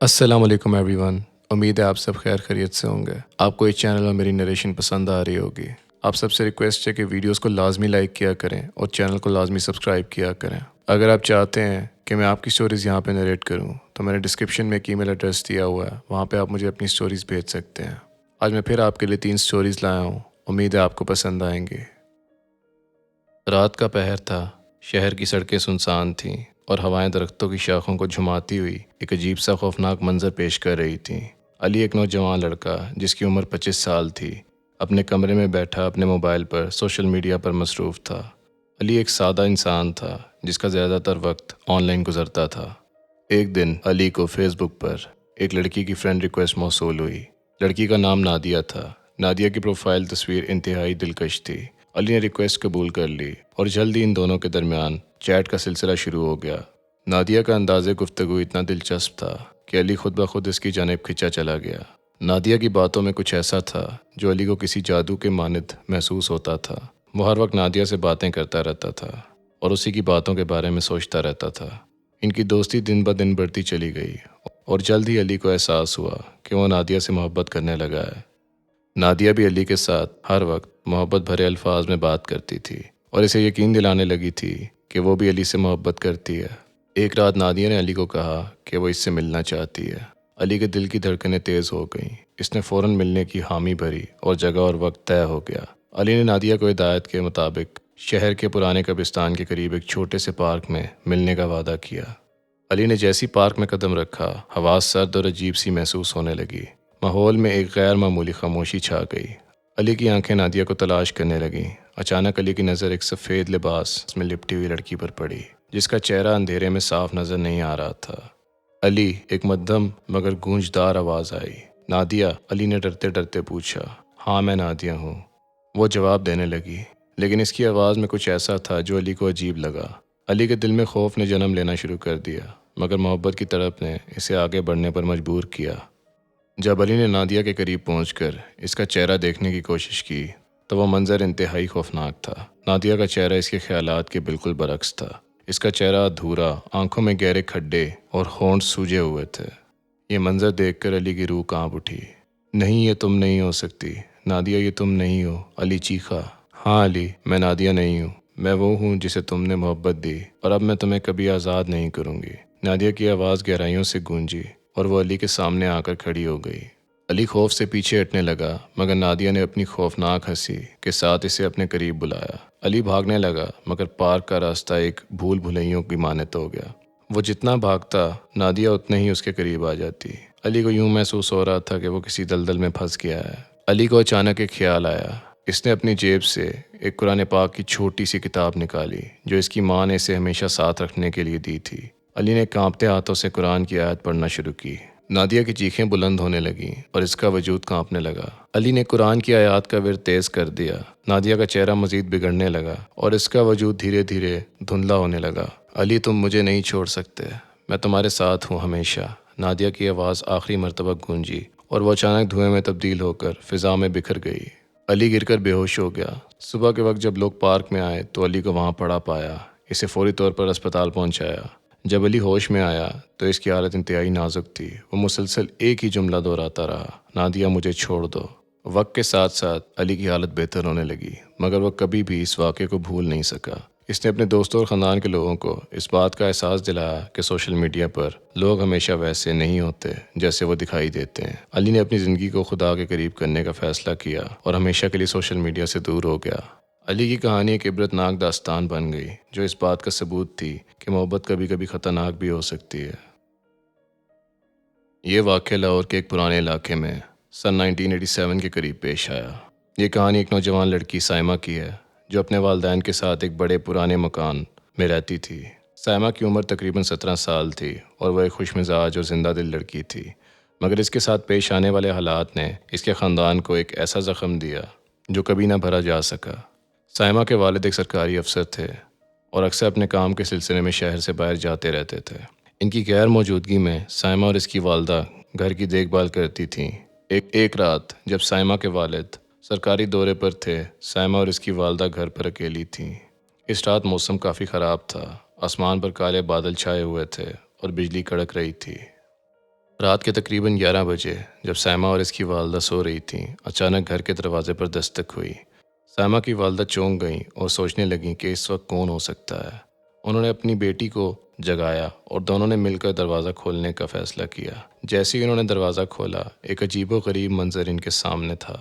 السلام علیکم every one, امید ہے آپ سب خیر خیریت سے ہوں گے۔ آپ کو یہ چینل اور میری نریشن پسند آ رہی ہوگی۔ آپ سب سے ریکویسٹ ہے کہ ویڈیوز کو لازمی لائک کیا کریں اور چینل کو لازمی سبسکرائب کیا کریں۔ اگر آپ چاہتے ہیں کہ میں آپ کی سٹوریز یہاں پہ نریٹ کروں تو میں نے ڈسکرپشن میں ایک ای میل ایڈریس دیا ہوا ہے، وہاں پہ آپ مجھے اپنی سٹوریز بھیج سکتے ہیں۔ آج میں پھر آپ کے لیے 3 سٹوریز لایا ہوں، امید ہے آپ کو پسند آئیں گی۔ رات کا پہر تھا، شہر کی سڑکیں سنسان تھیں اور ہوائیں درختوں کی شاخوں کو جھماتی ہوئی ایک عجیب سا خوفناک منظر پیش کر رہی تھیں۔ علی ایک نوجوان لڑکا جس کی عمر 25 سال تھی، اپنے کمرے میں بیٹھا اپنے موبائل پر سوشل میڈیا پر مصروف تھا۔ علی ایک سادہ انسان تھا جس کا زیادہ تر وقت آن لائن گزرتا تھا۔ ایک دن علی کو فیس بک پر ایک لڑکی کی فرینڈ ریکویسٹ موصول ہوئی۔ لڑکی کا نام نادیہ تھا۔ نادیہ کی پروفائل تصویر انتہائی دلکش تھی۔ علی نے ریکویسٹ قبول کر لی اور جلد ہی ان دونوں کے درمیان چیٹ کا سلسلہ شروع ہو گیا۔ نادیہ کا انداز گفتگو اتنا دلچسپ تھا کہ علی خود بخود اس کی جانب کھنچا چلا گیا۔ نادیہ کی باتوں میں کچھ ایسا تھا جو علی کو کسی جادو کے مانند محسوس ہوتا تھا۔ وہ ہر وقت نادیہ سے باتیں کرتا رہتا تھا اور اسی کی باتوں کے بارے میں سوچتا رہتا تھا۔ ان کی دوستی دن بدن بڑھتی چلی گئی اور جلد ہی علی کو احساس ہوا کہ وہ نادیہ سے محبت کرنے لگا ہے۔ نادیہ بھی علی کے ساتھ ہر وقت محبت بھرے الفاظ میں بات کرتی تھی اور اسے یقین دلانے لگی تھی کہ وہ بھی علی سے محبت کرتی ہے۔ ایک رات نادیہ نے علی کو کہا کہ وہ اس سے ملنا چاہتی ہے۔ علی کے دل کی دھڑکنیں تیز ہو گئیں۔ اس نے فوراً ملنے کی حامی بھری اور جگہ اور وقت طے ہو گیا۔ علی نے نادیہ کو ہدایت کے مطابق شہر کے پرانے قبرستان کے قریب ایک چھوٹے سے پارک میں ملنے کا وعدہ کیا۔ علی نے جیسی پارک میں قدم رکھا، ہوا سرد اور عجیب سی محسوس ہونے لگی۔ ماحول میں ایک غیر معمولی خاموشی چھا گئی۔ علی کی آنکھیں نادیہ کو تلاش کرنے لگیں۔ اچانک علی کی نظر ایک سفید لباس میں لپٹی ہوئی لڑکی پر پڑی جس کا چہرہ اندھیرے میں صاف نظر نہیں آ رہا تھا۔ علی، ایک مدھم مگر گونجدار آواز آئی۔ نادیہ؟ علی نے ڈرتے ڈرتے پوچھا۔ ہاں، میں نادیہ ہوں، وہ جواب دینے لگی، لیکن اس کی آواز میں کچھ ایسا تھا جو علی کو عجیب لگا۔ علی کے دل میں خوف نے جنم لینا شروع کر دیا، مگر محبت کی طرف نے اسے آگے بڑھنے پر مجبور کیا۔ جب علی نے نادیہ کے قریب پہنچ کر اس کا چہرہ دیکھنے کی کوشش کی تو وہ منظر انتہائی خوفناک تھا۔ نادیہ کا چہرہ اس کے خیالات کے بالکل برعکس تھا۔ اس کا چہرہ ادھورا، آنکھوں میں گہرے کھڈے اور ہونٹ سوجے ہوئے تھے۔ یہ منظر دیکھ کر علی کی روح کانپ اٹھی۔ نہیں، یہ تم نہیں ہو سکتی نادیہ، یہ تم نہیں ہو، علی چیخا۔ ہاں علی، میں نادیہ نہیں ہوں، میں وہ ہوں جسے تم نے محبت دی اور اب میں تمہیں کبھی آزاد نہیں کروں گی۔ نادیہ کی آواز گہرائیوں سے گونجی اور وہ علی کے سامنے آ کر کھڑی ہو گئی۔ علی خوف سے پیچھے ہٹنے لگا، مگر نادیہ نے اپنی خوفناک ہنسی کے ساتھ اسے اپنے قریب بلایا۔ علی بھاگنے لگا، مگر پارک کا راستہ ایک بھول بھلیوں کی مانند ہو گیا۔ وہ جتنا بھاگتا، نادیہ اتنے ہی اس کے قریب آ جاتی۔ علی کو یوں محسوس ہو رہا تھا کہ وہ کسی دلدل میں پھنس گیا ہے۔ علی کو اچانک ایک خیال آیا۔ اس نے اپنی جیب سے ایک قرآن پاک کی چھوٹی سی کتاب نکالی جو اس کی ماں نے اسے ہمیشہ ساتھ رکھنے کے لیے دی تھی۔ علی نے کانپتے ہاتھوں سے قرآن کی آیت پڑھنا شروع کی۔ نادیہ کی چیخیں بلند ہونے لگیں اور اس کا وجود کانپنے لگا۔ علی نے قرآن کی آیات کا ورد تیز کر دیا۔ نادیہ کا چہرہ مزید بگڑنے لگا اور اس کا وجود دھیرے دھیرے دھندلا ہونے لگا۔ علی، تم مجھے نہیں چھوڑ سکتے، میں تمہارے ساتھ ہوں ہمیشہ۔ نادیہ کی آواز آخری مرتبہ گونجی اور وہ اچانک دھوئیں میں تبدیل ہو کر فضا میں بکھر گئی۔ علی گر کر بے ہوش ہو گیا۔ صبح کے وقت جب لوگ پارک میں آئے تو علی کو وہاں پڑا پایا۔ اسے فوری طور پر اسپتال پہنچایا۔ جب علی ہوش میں آیا تو اس کی حالت انتہائی نازک تھی۔ وہ مسلسل ایک ہی جملہ دہراتا رہا، نادیہ مجھے چھوڑ دو۔ وقت کے ساتھ ساتھ علی کی حالت بہتر ہونے لگی، مگر وہ کبھی بھی اس واقعے کو بھول نہیں سکا۔ اس نے اپنے دوستوں اور خاندان کے لوگوں کو اس بات کا احساس دلایا کہ سوشل میڈیا پر لوگ ہمیشہ ویسے نہیں ہوتے جیسے وہ دکھائی دیتے ہیں۔ علی نے اپنی زندگی کو خدا کے قریب کرنے کا فیصلہ کیا اور ہمیشہ کے لیے سوشل میڈیا سے دور ہو گیا۔ علی کی کہانی ایک عبرتناک داستان بن گئی جو اس بات کا ثبوت تھی کہ محبت کبھی کبھی خطرناک بھی ہو سکتی ہے۔ یہ واقعہ لاہور کے ایک پرانے علاقے میں سن 1987 کے قریب پیش آیا۔ یہ کہانی ایک نوجوان لڑکی سائمہ کی ہے جو اپنے والدین کے ساتھ ایک بڑے پرانے مکان میں رہتی تھی۔ سائمہ کی عمر تقریباً 17 سال تھی اور وہ ایک خوش مزاج اور زندہ دل لڑکی تھی، مگر اس کے ساتھ پیش آنے والے حالات نے اس کے خاندان کو ایک ایسا زخم دیا جو کبھی نہ بھرا جا سکا۔ سائمہ کے والد ایک سرکاری افسر تھے اور اکثر اپنے کام کے سلسلے میں شہر سے باہر جاتے رہتے تھے۔ ان کی غیر موجودگی میں سائمہ اور اس کی والدہ گھر کی دیکھ بھال کرتی تھیں۔ ایک رات جب سائمہ کے والد سرکاری دورے پر تھے، سائمہ اور اس کی والدہ گھر پر اکیلی تھیں۔ اس رات موسم کافی خراب تھا، آسمان پر کالے بادل چھائے ہوئے تھے اور بجلی کڑک رہی تھی۔ رات کے تقریباً 11 بجے جب سائمہ اور اس کی والدہ سو رہی تھیں، اچانک گھر کے دروازے پر دستک ہوئی۔ سائمہ کی والدہ چونک گئیں اور سوچنے لگیں کہ اس وقت کون ہو سکتا ہے۔ انہوں نے اپنی بیٹی کو جگایا اور دونوں نے مل کر دروازہ کھولنے کا فیصلہ کیا۔ جیسے ہی انہوں نے دروازہ کھولا، ایک عجیب و غریب منظر ان کے سامنے تھا۔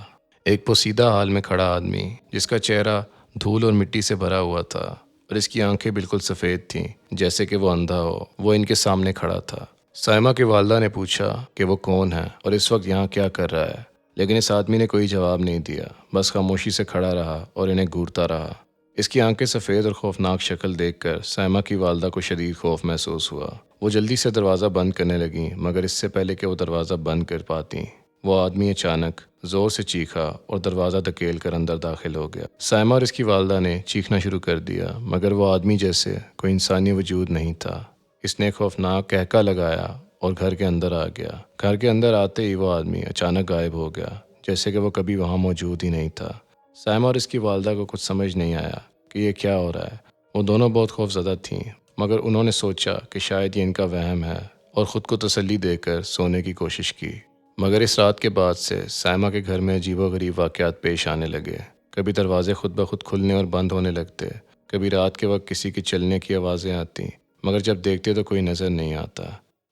ایک پوسیدہ حال میں کھڑا آدمی جس کا چہرہ دھول اور مٹی سے بھرا ہوا تھا اور اس کی آنکھیں بالکل سفید تھیں جیسے کہ وہ اندھا ہو، وہ ان کے سامنے کھڑا تھا۔ سائمہ کی والدہ نے پوچھا کہ وہ کون ہے اور اس وقت یہاں کیا کر رہا ہے، لیکن اس آدمی نے کوئی جواب نہیں دیا، بس خاموشی سے کھڑا رہا اور انہیں گھورتا رہا۔ اس کی آنکھیں سفید اور خوفناک شکل دیکھ کر سائمہ کی والدہ کو شدید خوف محسوس ہوا۔ وہ جلدی سے دروازہ بند کرنے لگیں، مگر اس سے پہلے کہ وہ دروازہ بند کر پاتیں، وہ آدمی اچانک زور سے چیخا اور دروازہ دھکیل کر اندر داخل ہو گیا۔ سائمہ اور اس کی والدہ نے چیخنا شروع کر دیا، مگر وہ آدمی جیسے کوئی انسانی وجود نہیں تھا۔ اس نے خوفناک قہقہ لگایا اور گھر کے اندر آ گیا۔ گھر کے اندر آتے ہی وہ آدمی اچانک غائب ہو گیا، جیسے کہ وہ کبھی وہاں موجود ہی نہیں تھا۔ سائمہ اور اس کی والدہ کو کچھ سمجھ نہیں آیا کہ یہ کیا ہو رہا ہے۔ وہ دونوں بہت خوف زدہ تھیں، مگر انہوں نے سوچا کہ شاید یہ ان کا وہم ہے اور خود کو تسلی دے کر سونے کی کوشش کی۔ مگر اس رات کے بعد سے سائمہ کے گھر میں عجیب و غریب واقعات پیش آنے لگے۔ کبھی دروازے خود بخود کھلنے اور بند ہونے لگتے، کبھی رات کے وقت کسی کے چلنے کی آوازیں آتی، مگر جب دیکھتے تو کوئی نظر نہیں آتا۔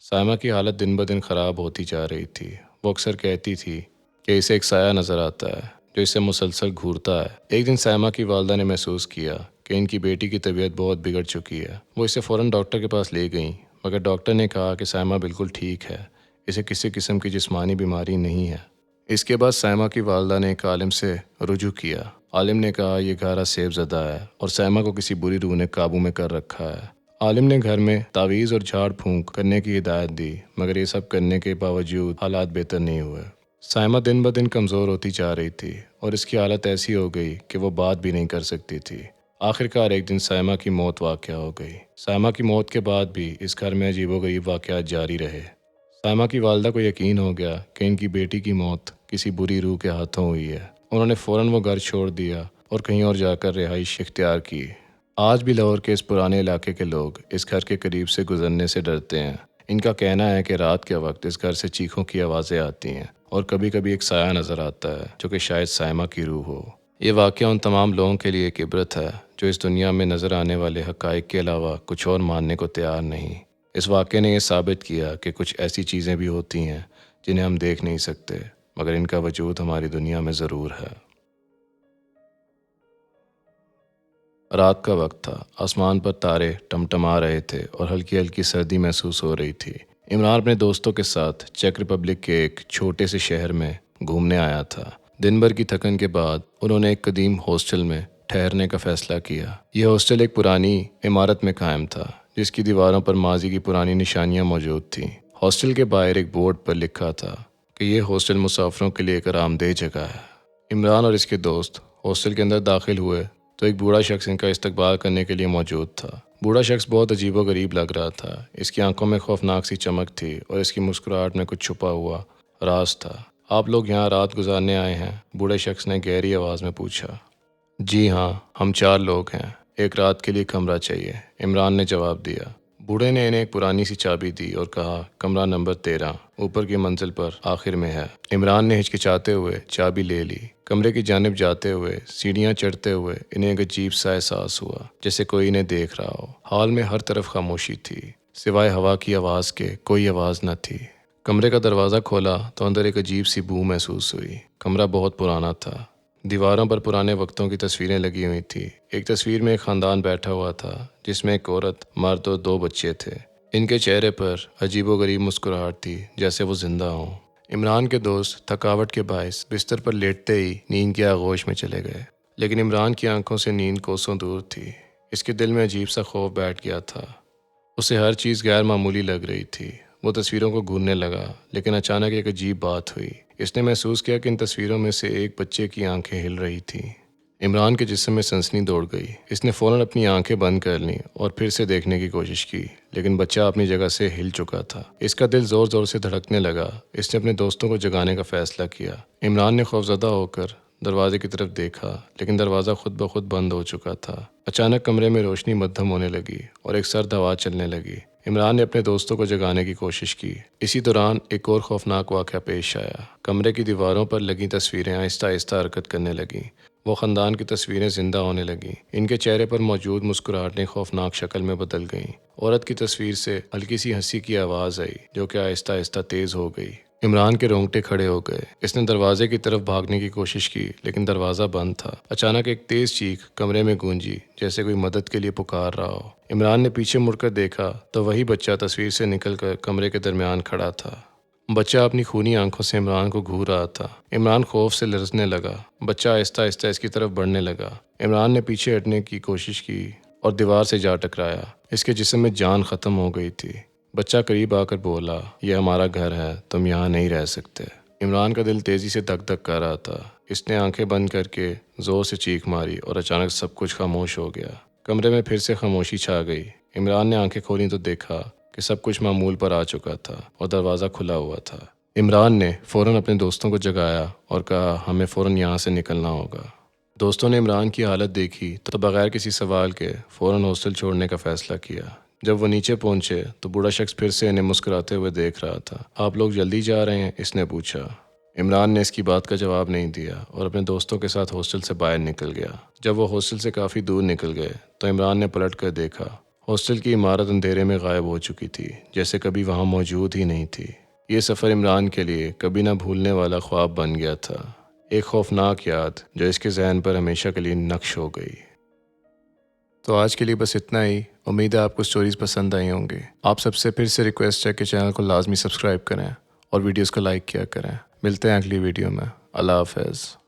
سائمہ کی حالت دن بدن خراب ہوتی جا رہی تھی۔ وہ اکثر کہتی تھی کہ اسے ایک سایہ نظر آتا ہے جو اسے مسلسل گھورتا ہے۔ ایک دن سائمہ کی والدہ نے محسوس کیا کہ ان کی بیٹی کی طبیعت بہت بگڑ چکی ہے۔ وہ اسے فوراً ڈاکٹر کے پاس لے گئیں، مگر ڈاکٹر نے کہا کہ سائمہ بالکل ٹھیک ہے، اسے کسی قسم کی جسمانی بیماری نہیں ہے۔ اس کے بعد سائمہ کی والدہ نے ایک عالم سے رجوع کیا۔ عالم نے کہا یہ گہرا سیب زدہ ہے اور سائمہ کو کسی بری روح نے قابو میں کر رکھا ہے۔ عالم نے گھر میں تعویذ اور جھاڑ پھونک کرنے کی ہدایت دی، مگر یہ سب کرنے کے باوجود حالات بہتر نہیں ہوئے۔ سائمہ دن بدن کمزور ہوتی جا رہی تھی اور اس کی حالت ایسی ہو گئی کہ وہ بات بھی نہیں کر سکتی تھی۔ آخرکار ایک دن سائمہ کی موت واقع ہو گئی۔ سائمہ کی موت کے بعد بھی اس گھر میں عجیب و غریب واقعات جاری رہے۔ سائمہ کی والدہ کو یقین ہو گیا کہ ان کی بیٹی کی موت کسی بری روح کے ہاتھوں ہوئی ہے۔ انہوں نے فوراً وہ گھر چھوڑ دیا اور کہیں اور جا کر رہائش اختیار کی۔ آج بھی لاہور کے اس پرانے علاقے کے لوگ اس گھر کے قریب سے گزرنے سے ڈرتے ہیں۔ ان کا کہنا ہے کہ رات کے وقت اس گھر سے چیخوں کی آوازیں آتی ہیں اور کبھی کبھی ایک سایہ نظر آتا ہے جو کہ شاید سائمہ کی روح ہو۔ یہ واقعہ ان تمام لوگوں کے لیے ایک عبرت ہے جو اس دنیا میں نظر آنے والے حقائق کے علاوہ کچھ اور ماننے کو تیار نہیں۔ اس واقعے نے یہ ثابت کیا کہ کچھ ایسی چیزیں بھی ہوتی ہیں جنہیں ہم دیکھ نہیں سکتے، مگر ان کا وجود ہماری دنیا میں ضرور ہے۔ رات کا وقت تھا، آسمان پر تارے ٹمٹما رہے تھے اور ہلکی ہلکی سردی محسوس ہو رہی تھی۔ عمران اپنے دوستوں کے ساتھ چیک ریپبلک کے ایک چھوٹے سے شہر میں گھومنے آیا تھا۔ دن بھر کی تھکن کے بعد انہوں نے ایک قدیم ہاسٹل میں ٹھہرنے کا فیصلہ کیا۔ یہ ہاسٹل ایک پرانی عمارت میں قائم تھا جس کی دیواروں پر ماضی کی پرانی نشانیاں موجود تھیں۔ ہاسٹل کے باہر ایک بورڈ پر لکھا تھا کہ یہ ہاسٹل مسافروں کے لیے ایک آرام دہ جگہ ہے۔ عمران اور اس کے دوست ہاسٹل کے اندر داخل ہوئے تو ایک بوڑھا شخص ان کا استقبال کرنے کے لیے موجود تھا۔ بوڑھا شخص بہت عجیب و غریب لگ رہا تھا۔ اس کی آنکھوں میں خوفناک سی چمک تھی اور اس کی مسکراہٹ میں کچھ چھپا ہوا راز تھا۔ آپ لوگ یہاں رات گزارنے آئے ہیں؟ بوڑھے شخص نے گہری آواز میں پوچھا۔ جی ہاں، ہم 4 لوگ ہیں، ایک رات کے لیے کمرہ چاہیے، عمران نے جواب دیا۔ بوڑھے نے انہیں ایک پرانی سی چابی دی اور کہا کمرہ نمبر 13 اوپر کی منزل پر آخر میں ہے۔ عمران نے ہچکچاتے ہوئے چابی لے لی۔ کمرے کی جانب جاتے ہوئے سیڑھیاں چڑھتے ہوئے انہیں ایک عجیب سا احساس ہوا جیسے کوئی انہیں دیکھ رہا ہو۔ ہال میں ہر طرف خاموشی تھی، سوائے ہوا کی آواز کے کوئی آواز نہ تھی۔ کمرے کا دروازہ کھولا تو اندر ایک عجیب سی بو محسوس ہوئی۔ کمرہ بہت پرانا تھا، دیواروں پر پرانے وقتوں کی تصویریں لگی ہوئی تھیں۔ ایک تصویر میں ایک خاندان بیٹھا ہوا تھا جس میں ایک عورت، مرد اور 2 بچے تھے۔ ان کے چہرے پر عجیب و غریب مسکراہٹ تھی جیسے وہ زندہ ہوں۔ عمران کے دوست تھکاوٹ کے باعث بستر پر لیٹتے ہی نیند کے آغوش میں چلے گئے، لیکن عمران کی آنکھوں سے نیند کوسوں دور تھی۔ اس کے دل میں عجیب سا خوف بیٹھ گیا تھا۔ اسے ہر چیز غیر معمولی لگ رہی تھی۔ وہ تصویروں کو گھورنے لگا، لیکن اچانک ایک عجیب بات ہوئی۔ اس نے محسوس کیا کہ ان تصویروں میں سے ایک بچے کی آنکھیں ہل رہی تھیں۔ عمران کے جسم میں سنسنی دوڑ گئی۔ اس نے فوراً اپنی آنکھیں بند کر لیں اور پھر سے دیکھنے کی کوشش کی، لیکن بچہ اپنی جگہ سے ہل چکا تھا۔ اس کا دل زور زور سے دھڑکنے لگا۔ اس نے اپنے دوستوں کو جگانے کا فیصلہ کیا۔ عمران نے خوفزدہ ہو کر دروازے کی طرف دیکھا، لیکن دروازہ خود بخود بند ہو چکا تھا۔ اچانک کمرے میں روشنی مدھم ہونے لگی اور ایک سرد ہوا چلنے لگی۔ عمران نے اپنے دوستوں کو جگانے کی کوشش کی۔ اسی دوران ایک اور خوفناک واقعہ پیش آیا۔ کمرے کی دیواروں پر لگی تصویریں آہستہ آہستہ حرکت کرنے لگیں۔ وہ خاندان کی تصویریں زندہ ہونے لگیں۔ ان کے چہرے پر موجود مسکراہٹیں خوفناک شکل میں بدل گئیں۔ عورت کی تصویر سے ہلکی سی ہنسی کی آواز آئی جو کہ آہستہ آہستہ تیز ہو گئی۔ عمران کے رونگٹے کھڑے ہو گئے۔ اس نے دروازے کی طرف بھاگنے کی کوشش کی لیکن دروازہ بند تھا۔ اچانک ایک تیز چیخ کمرے میں گونجی جیسے کوئی مدد کے لیے پکار رہا ہو۔ عمران نے پیچھے مڑ کر دیکھا تو وہی بچہ تصویر سے نکل کر کمرے کے درمیان کھڑا تھا۔ بچہ اپنی خونی آنکھوں سے عمران کو گھور رہا تھا۔ عمران خوف سے لرزنے لگا۔ بچہ آہستہ آہستہ اس کی طرف بڑھنے لگا۔ عمران نے پیچھے ہٹنے کی کوشش کی اور دیوار سے جا ٹکرایا۔ اس کے جسم میں جان ختم ہو گئی تھی۔ بچہ قریب آ کر بولا، یہ ہمارا گھر ہے، تم یہاں نہیں رہ سکتے۔ عمران کا دل تیزی سے دھک دھک کر رہا تھا۔ اس نے آنکھیں بند کر کے زور سے چیخ ماری اور اچانک سب کچھ خاموش ہو گیا۔ کمرے میں پھر سے خاموشی چھا گئی۔ عمران نے آنکھیں کھولیں تو دیکھا کہ سب کچھ معمول پر آ چکا تھا اور دروازہ کھلا ہوا تھا۔ عمران نے فوراً اپنے دوستوں کو جگایا اور کہا، ہمیں فوراً یہاں سے نکلنا ہوگا۔ دوستوں نے عمران کی حالت دیکھی تو بغیر کسی سوال کے فوراً ہاسٹل چھوڑنے کا فیصلہ کیا۔ جب وہ نیچے پہنچے تو بوڑھا شخص پھر سے انہیں مسکراتے ہوئے دیکھ رہا تھا۔ آپ لوگ جلدی جا رہے ہیں؟ اس نے پوچھا۔ عمران نے اس کی بات کا جواب نہیں دیا اور اپنے دوستوں کے ساتھ ہاسٹل سے باہر نکل گیا۔ جب وہ ہاسٹل سے کافی دور نکل گئے تو عمران نے پلٹ کر دیکھا۔ ہاسٹل کی عمارت اندھیرے میں غائب ہو چکی تھی جیسے کبھی وہاں موجود ہی نہیں تھی۔ یہ سفر عمران کے لیے کبھی نہ بھولنے والا خواب بن گیا تھا، ایک خوفناک یاد جو اس کے ذہن پر ہمیشہ کے لیے نقش ہو گئی۔ تو آج کے لیے بس اتنا ہی۔ امید ہے آپ کو سٹوریز پسند آئی ہوں گی۔ آپ سب سے پھر سے ریکویسٹ ہے کہ چینل کو لازمی سبسکرائب کریں اور ویڈیوز کو لائک کیا کریں۔ ملتے ہیں اگلی ویڈیو میں۔ اللہ حافظ۔